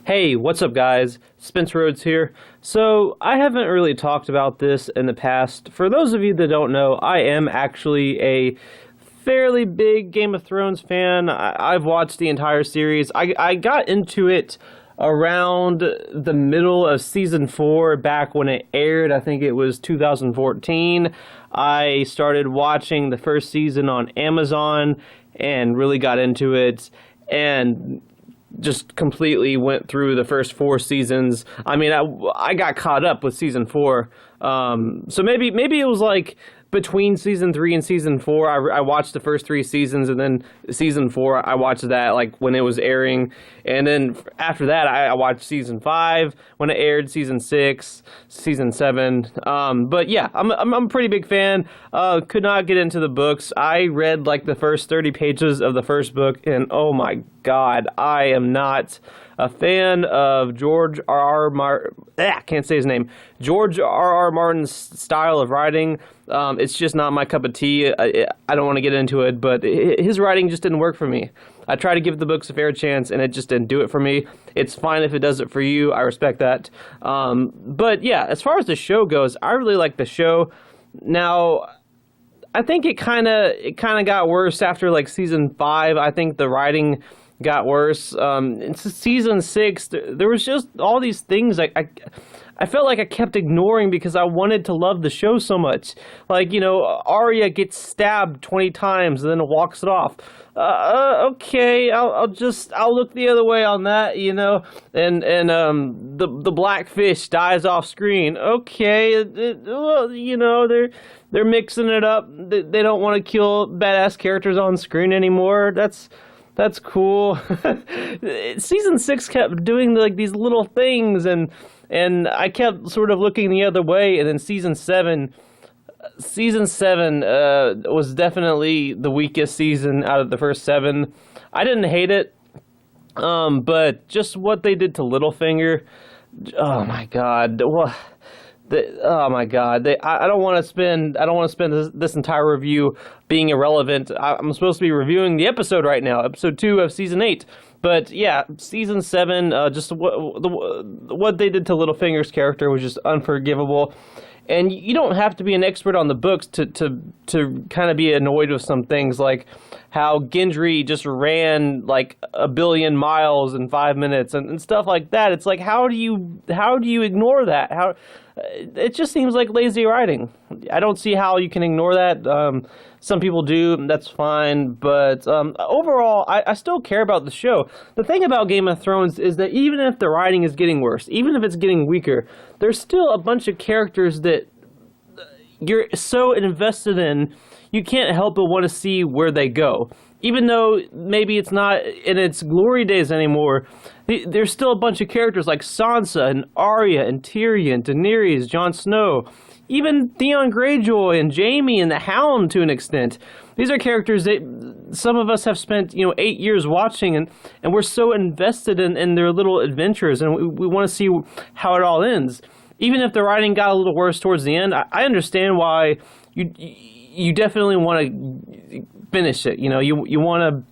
Hey, what's up, guys? Spence Rhodes here. So, I haven't really talked about this in the past. For those of you that don't know, I am actually a fairly big Game of Thrones fan. I've watched the entire series. I got into it around the middle of season 4, back when it aired. I think it was 2014. I started watching the first season on Amazon and really got into it. And just completely went through the first 4 seasons. I mean, I got caught up with season 4. So maybe it was like between season 3 and season 4. I watched the first 3 seasons, and then season 4 I watched that like when it was airing, and then after that I watched season 5 when it aired, season 6, season 7. But yeah, I'm a pretty big fan. Could not get into the books. I read like the first 30 pages of the first book, and oh my God, I am not a fan of George R. R. Martin. Can't say his name. George R. R. Martin's style of writing. It's just not my cup of tea. I don't want to get into it, but his writing just didn't work for me. I tried to give the books a fair chance, and it just didn't do it for me. It's fine if it does it for you. I respect that. But yeah, as far as the show goes, I really like the show. Now, I think it kind of got worse after like season 5. I think the writing got worse. In season 6, there was just all these things I felt like I kept ignoring because I wanted to love the show so much. Like, Aria gets stabbed 20 times and then walks it off. Okay, I'll look the other way on that, and the black fish dies off screen. Okay, well, they're mixing it up. They don't want to kill badass characters on screen anymore. That's cool. Season 6 kept doing like these little things, and I kept sort of looking the other way. And then season 7 was definitely the weakest season out of the first 7. I didn't hate it, but just what they did to Littlefinger, oh my God. Well, oh my God! I don't want to spend this entire review being irrelevant. I'm supposed to be reviewing the episode right now, episode 2 of season 8. But yeah, season 7, just what they did to Littlefinger's character was just unforgivable. And you don't have to be an expert on the books to kind of be annoyed with some things, like how Gendry just ran like 1 billion miles in 5 minutes and stuff like that. It's like, how do you ignore that? It just seems like lazy writing. I don't see how you can ignore that. Some people do, that's fine, but overall, I still care about the show. The thing about Game of Thrones is that even if the writing is getting worse, even if it's getting weaker, there's still a bunch of characters that you're so invested in, you can't help but want to see where they go. Even though maybe it's not in its glory days anymore, there's still a bunch of characters like Sansa and Arya and Tyrion, Daenerys, Jon Snow, even Theon Greyjoy and Jaime and the Hound to an extent. These are characters that some of us have spent 8 years watching, and we're so invested in their little adventures, and we want to see how it all ends. Even if the writing got a little worse towards the end, I understand why you definitely want to finish it. You want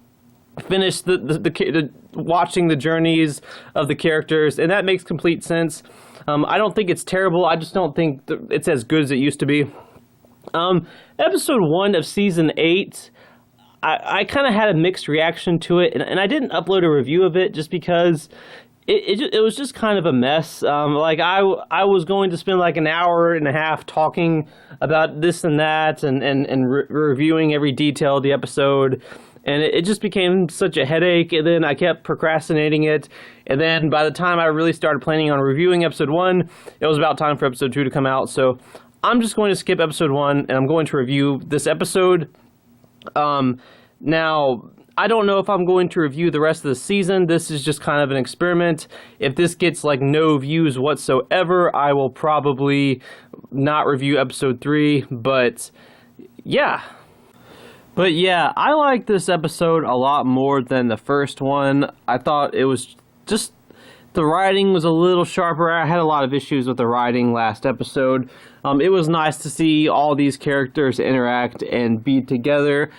to finish the watching the journeys of the characters, and that makes complete sense. I don't think it's terrible. I just don't think it's as good as it used to be. Episode 1 of season 8, I kind of had a mixed reaction to it, and I didn't upload a review of it just because it was just kind of a mess. Like I was going to spend like an hour and a half talking about this and that, and reviewing every detail of the episode. And it just became such a headache, and then I kept procrastinating it. And then by the time I really started planning on reviewing episode 1, it was about time for episode 2 to come out. So I'm just going to skip episode 1, and I'm going to review this episode. Now, I don't know if I'm going to review the rest of the season. This is just kind of an experiment. If this gets like no views whatsoever, I will probably not review episode 3. But yeah, I like this episode a lot more than the first one. I thought it was just, the writing was a little sharper. I had a lot of issues with the writing last episode. It was nice to see all these characters interact and be together.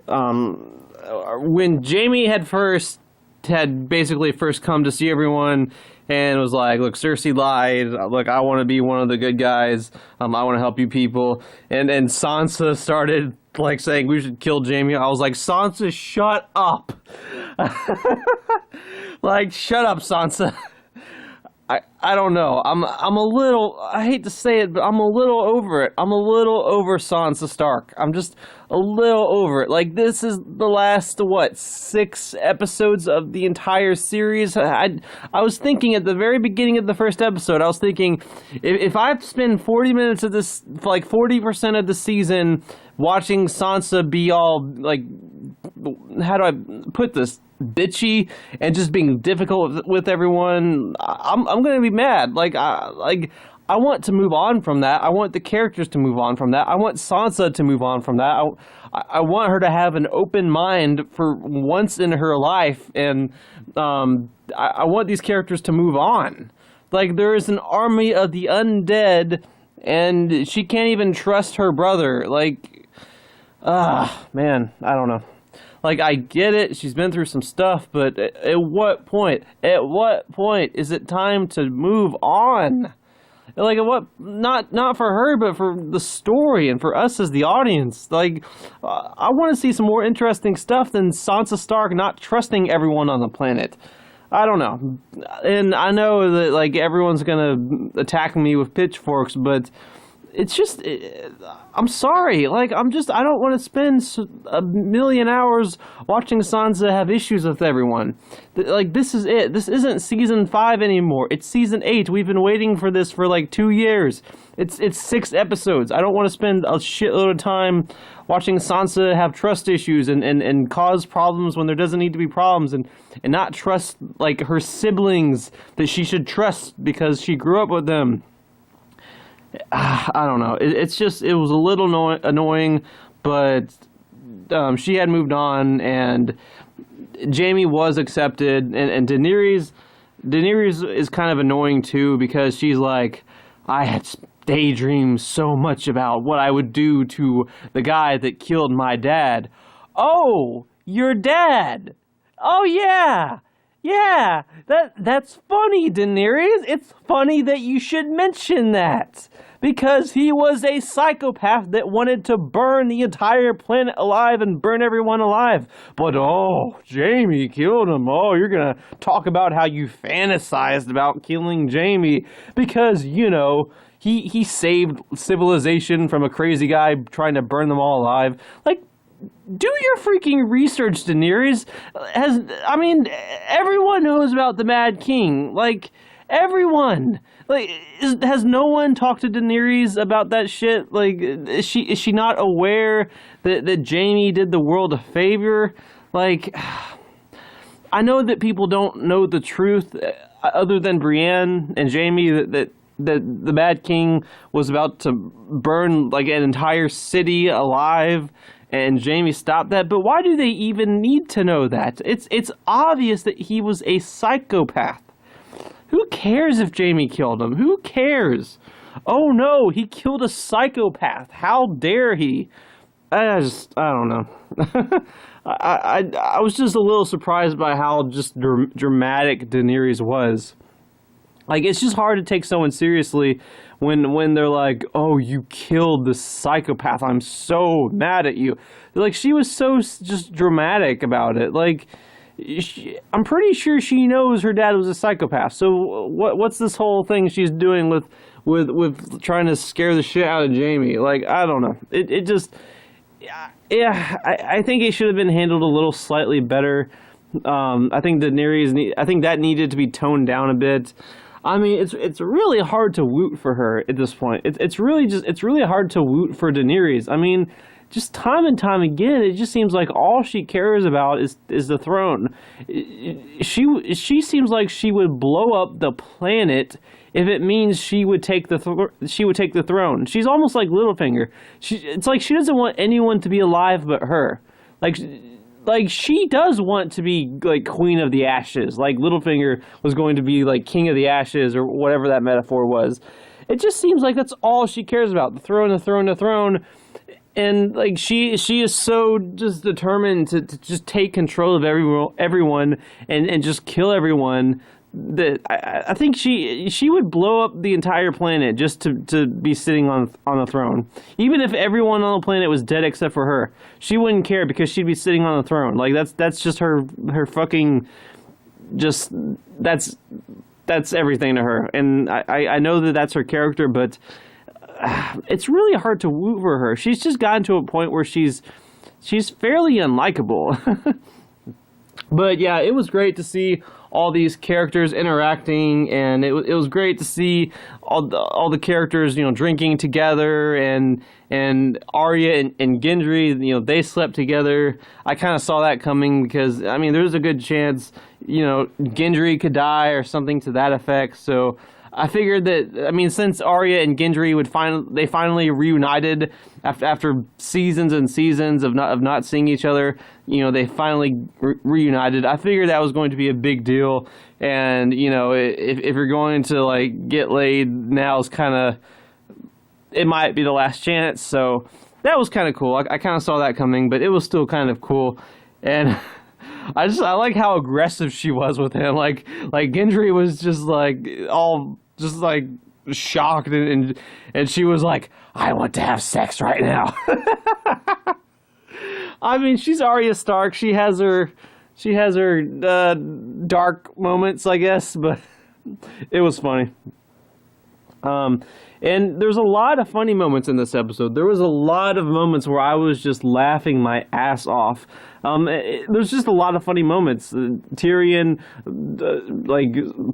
When Jaime had first had basically first come to see everyone and was like, look, Cersei lied. Look, I want to be one of the good guys. I want to help you people. And Sansa started like saying we should kill Jaime. I was like, Sansa, shut up. Like, shut up, Sansa. I don't know. I'm a little, I hate to say it, but I'm a little over it. I'm a little over Sansa Stark. I'm just a little over it. Like, this is the last, 6 episodes of the entire series? I was thinking at the very beginning of the first episode, I was thinking, if I spend 40 minutes of this, like 40% of the season watching Sansa be all, like, how do I put this? Bitchy and just being difficult with everyone, I'm gonna be mad. Like I want to move on from that. I want the characters to move on from that. I want Sansa to move on from that. I want her to have an open mind for once in her life, and I want these characters to move on. Like, there is an army of the undead, and she can't even trust her brother. Like, man, I don't know. Like, I get it, she's been through some stuff, but at what point? At what point is it time to move on? Like, not for her, but for the story and for us as the audience. Like, I want to see some more interesting stuff than Sansa Stark not trusting everyone on the planet. I don't know. And I know that, like, everyone's gonna attack me with pitchforks, but it's just, I'm sorry. Like, I don't want to spend a million hours watching Sansa have issues with everyone. Like, this is it. This isn't season 5 anymore. It's season 8. We've been waiting for this for like 2 years. It's 6 episodes. I don't want to spend a shitload of time watching Sansa have trust issues and cause problems when there doesn't need to be problems, and not trust, like, her siblings that she should trust because she grew up with them. I don't know. It was a little annoying, but she had moved on, and Jaime was accepted, and Daenerys is kind of annoying too, because she's like, I had daydreamed so much about what I would do to the guy that killed my dad. Oh, your dad. Oh, yeah. Yeah, that's funny, Daenerys. It's funny that you should mention that. Because he was a psychopath that wanted to burn the entire planet alive and burn everyone alive. But, oh, Jaime killed him. Oh, you're going to talk about how you fantasized about killing Jaime. Because, you know, he saved civilization from a crazy guy trying to burn them all alive. Like, do your freaking research, Daenerys. Everyone knows about the Mad King. Like, everyone. Like, has no one talked to Daenerys about that shit? Like, is she not aware that Jaime did the world a favor? Like, I know that people don't know the truth, other than Brienne and Jaime, that the Mad King was about to burn, like, an entire city alive, and Jaime stopped that. But why do they even need to know that? It's obvious that he was a psychopath. Who cares if Jaime killed him? Who cares? Oh no, he killed a psychopath. How dare he? I don't know. I was just a little surprised by how just dramatic Daenerys was. Like, it's just hard to take someone seriously when they're like, oh, you killed this psychopath. I'm so mad at you. Like, she was so just dramatic about it. Like, I'm pretty sure she knows her dad was a psychopath. So what's this whole thing she's doing with trying to scare the shit out of Jaime? Like, I don't know. It just, yeah. I think it should have been handled a little slightly better. I think Daenerys, I think that needed to be toned down a bit. I mean, it's really hard to root for her at this point. It's really hard to root for Daenerys. I mean, just time and time again, it just seems like all she cares about is the throne. She seems like she would blow up the planet if it means she would take the throne. She's almost like Littlefinger. It's like she doesn't want anyone to be alive but her. Like she does want to be like Queen of the Ashes, like Littlefinger was going to be like King of the Ashes, or whatever that metaphor was. It just seems like that's all she cares about: the throne, the throne, the throne. and like she is so just determined to just take control of everyone and just kill everyone that I think she would blow up the entire planet just to be sitting on the throne. Even if everyone on the planet was dead except for her, she wouldn't care because she'd be sitting on the throne. Like that's just her fucking just that's everything to her. And I know that that's her character, but it's really hard to woo for her. She's just gotten to a point where she's fairly unlikable. But yeah, it was great to see all these characters interacting, and it was great to see all the characters, drinking together, and Aria and Gendry, they slept together. I kind of saw that coming because, I mean, there's a good chance, Gendry could die or something to that effect. So I figured that, I mean, since Aria and Gendry they finally reunited after seasons and seasons of not seeing each other, they finally reunited. I figured that was going to be a big deal, and if you're going to like get laid, now's kind of, it might be the last chance. So that was kind of cool. I kind of saw that coming, but it was still kind of cool, and I like how aggressive she was with him. Like Gendry was just like all just like shocked, and she was like, I want to have sex right now. I mean, she's Arya Stark. She has her dark moments, I guess, but it was funny. And there's a lot of funny moments in this episode. There was a lot of moments where I was just laughing my ass off. There's just a lot of funny moments. Tyrion,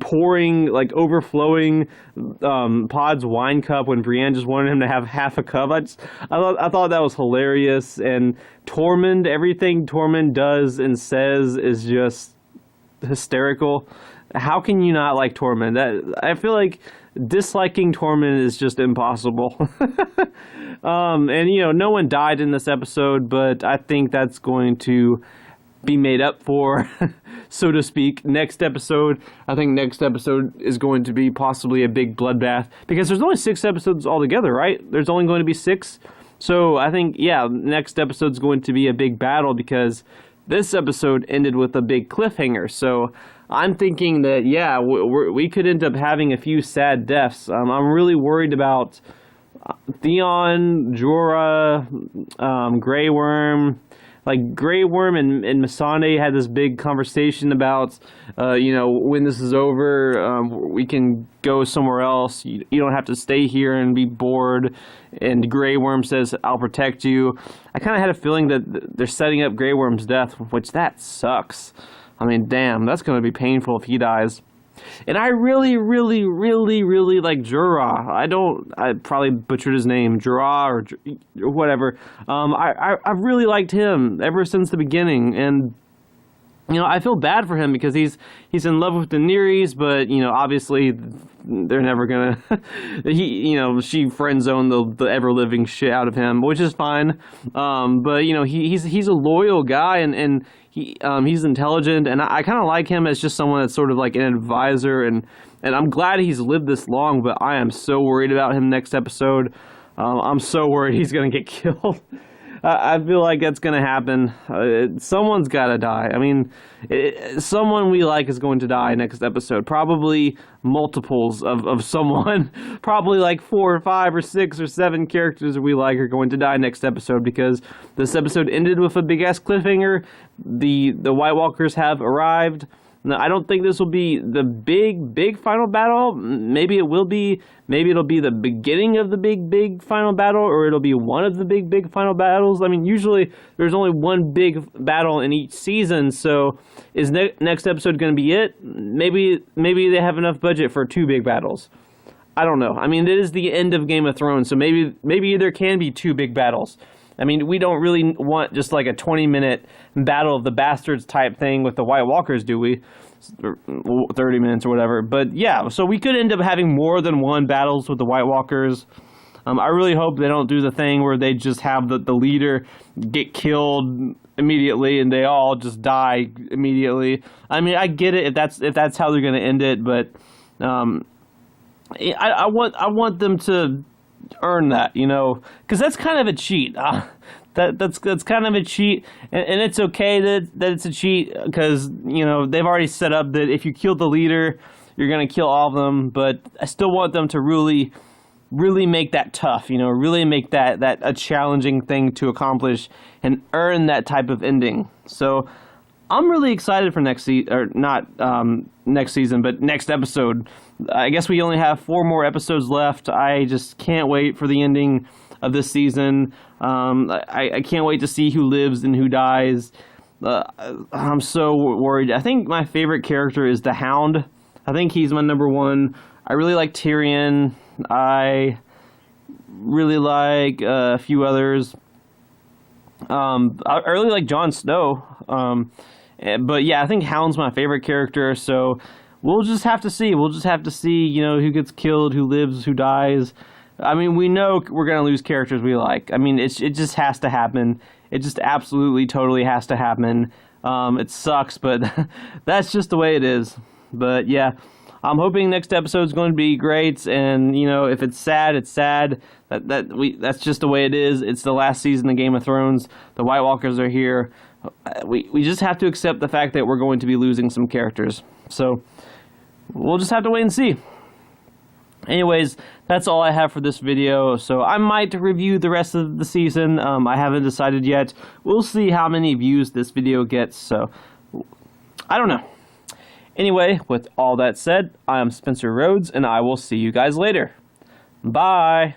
pouring, overflowing Pod's wine cup when Brienne just wanted him to have half a cup. I thought that was hilarious. And Tormund, everything Tormund does and says is just hysterical. How can you not like Tormund? I feel like disliking Tormund is just impossible. And no one died in this episode, but I think that's going to be made up for, so to speak, next episode. I think next episode is going to be possibly a big bloodbath, because there's only 6 episodes altogether, right? There's only going to be 6. So I think, yeah, next episode's going to be a big battle, because this episode ended with a big cliffhanger. So I'm thinking that, yeah, we could end up having a few sad deaths. I'm really worried about Theon, Jorah, Grey Worm. Like, Grey Worm and Missandei had this big conversation about, when this is over, we can go somewhere else. You don't have to stay here and be bored. And Grey Worm says, I'll protect you. I kind of had a feeling that they're setting up Grey Worm's death, which that sucks. I mean, damn, that's going to be painful if he dies. And I really, really, really, really like Jorah. I probably butchered his name, Jorah or whatever. I've really liked him ever since the beginning. And, I feel bad for him because he's in love with Daenerys, but, obviously they're never going to, she friend zoned the ever-living shit out of him, which is fine. But, he's a loyal guy, and he's intelligent, and I kind of like him as just someone that's sort of like an advisor, and I'm glad he's lived this long, but I am so worried about him next episode. I'm so worried he's going to get killed. I feel like that's going to happen. Someone's got to die. I mean, someone we like is going to die next episode. Probably multiples of someone. Probably like 4 or 5 or 6 or 7 characters we like are going to die next episode, because this episode ended with a big-ass cliffhanger. The White Walkers have arrived. Now, I don't think this will be the big final battle. Maybe it will be. Maybe it'll be the beginning of the big final battle, or it'll be one of the big final battles. I mean, usually there's only one big battle in each season, so is next episode going to be it? Maybe they have enough budget for 2 big battles. I don't know. I mean, it is the end of Game of Thrones, so maybe there can be 2 big battles. I mean, we don't really want just like a 20-minute Battle of the Bastards type thing with the White Walkers, do we? 30 minutes or whatever. But yeah, so we could end up having more than one battles with the White Walkers. I really hope they don't do the thing where they just have the leader get killed immediately and they all just die immediately. I mean, I get it if that's how they're going to end it, but I want them to earn that, you know, because that's kind of a cheat. That's kind of a cheat, and it's okay that it's a cheat because, you know, they've already set up that if you kill the leader, you're gonna kill all of them. But I still want them to really make that tough, you know, really make that a challenging thing to accomplish and earn that type of ending. So I'm really excited for next season, or not next season, but next episode. I guess we only have 4 more episodes left. I just can't wait for the ending of this season. I can't wait to see who lives and who dies. I'm so worried. I think my favorite character is the Hound. I think he's my number 1. I really like Tyrion. I really like a few others. I really like Jon Snow. But yeah, I think Hound's my favorite character. So we'll just have to see. We'll just have to see, you know, who gets killed, who lives, who dies. I mean, we know we're going to lose characters we like. I mean, it just has to happen. It just absolutely, totally has to happen. It sucks, but that's just the way it is. But yeah, I'm hoping next episode is going to be great. And, you know, if it's sad, it's sad. That's just the way it is. It's the last season of Game of Thrones. The White Walkers are here. We just have to accept the fact that we're going to be losing some characters. So we'll just have to wait and see. Anyways, that's all I have for this video. So I might review the rest of the season. I haven't decided yet. We'll see how many views this video gets. So I don't know. Anyway, with all that said, I am Spencer Rhodes, and I will see you guys later. Bye.